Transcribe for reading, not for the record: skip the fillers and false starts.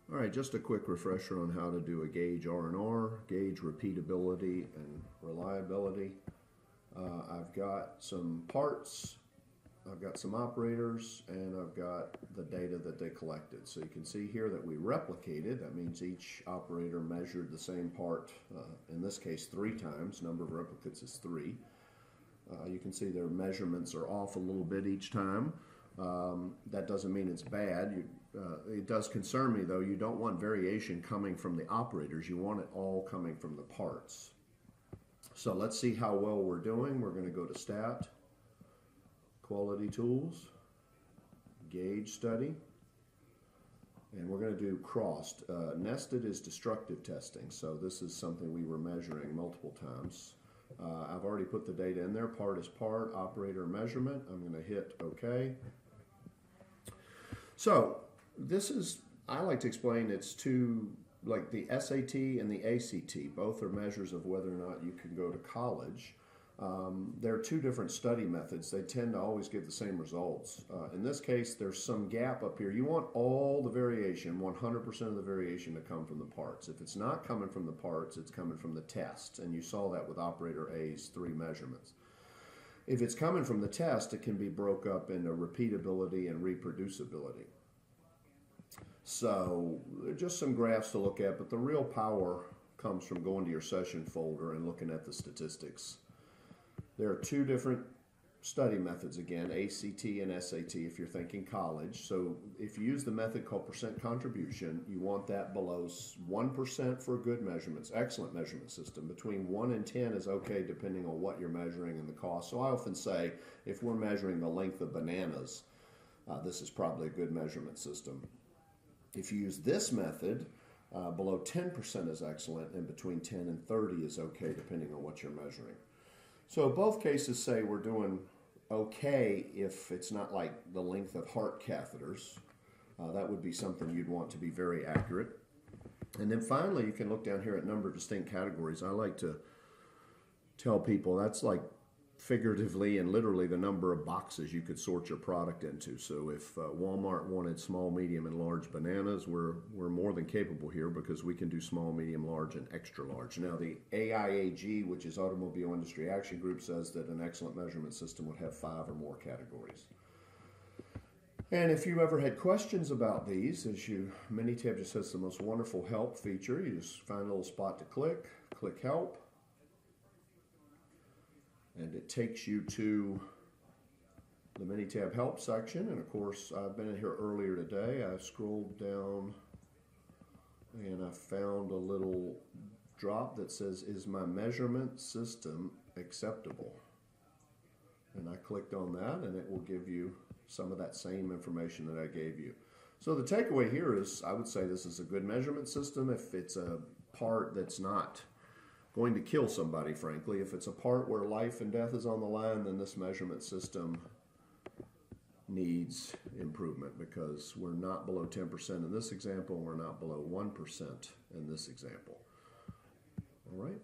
All right, just a quick refresher on how to do a Gage R&R, gauge repeatability and reliability. I've got some parts, I've got some operators, and I've got the data that they collected. So you can see here that we replicated. That means each operator measured the same part, in this case 3 times. Number of replicates is 3. You can see their measurements are off a little bit each time. That doesn't mean it's bad. It does concern me, though. You don't want variation coming from the operators. You want it all coming from the parts. So let's see how well we're doing. We're going to go to Stat, Quality Tools, Gauge Study, and we're going to do crossed. Nested is destructive testing, so this is something we were measuring multiple times. I've already put the data in there. Part is part, operator measurement. I'm going to hit OK. So this is, I like to explain it's two, like the SAT and the ACT, both are measures of whether or not you can go to college. There are 2 different study methods. They tend to always give the same results. In this case, there's some gap up here. You want all the variation, 100% of the variation to come from the parts. If it's not coming from the parts, it's coming from the test. And you saw that with operator A's 3 measurements. If it's coming from the test, it can be broke up into repeatability and reproducibility. So just some graphs to look at, but the real power comes from going to your session folder and looking at the statistics. There are 2 different study methods again, ACT and SAT if you're thinking college. So if you use the method called percent contribution, you want that below 1% for good measurements, excellent measurement system. Between 1 and 10 is okay depending on what you're measuring and the cost. So I often say if we're measuring the length of bananas, this is probably a good measurement system. If you use this method, below 10% is excellent, and between 10 and 30 is okay depending on what you're measuring. So both cases say we're doing okay if it's not like the length of heart catheters. That would be something you'd want to be very accurate. And then finally, you can look down here at number of distinct categories. I like to tell people that's like figuratively and literally the number of boxes you could sort your product into. So if Walmart wanted small, medium, and large bananas, we're more than capable here because we can do small, medium, large, and extra large. Now the AIAG, which is Automobile Industry Action Group, says that an excellent measurement system would have 5 or more categories. And if you ever had questions about these, Minitab just has the most wonderful help feature. You just find a little spot to click help, and it takes you to the Minitab help section. And of course, I've been in here earlier today. I scrolled down and I found a little drop that says, is my measurement system acceptable? And I clicked on that and it will give you some of that same information that I gave you. So the takeaway here is I would say this is a good measurement system if it's a part that's not going to kill somebody, frankly. If it's a part where life and death is on the line, then this measurement system needs improvement because we're not below 10% in this example, we're not below 1% in this example. All right.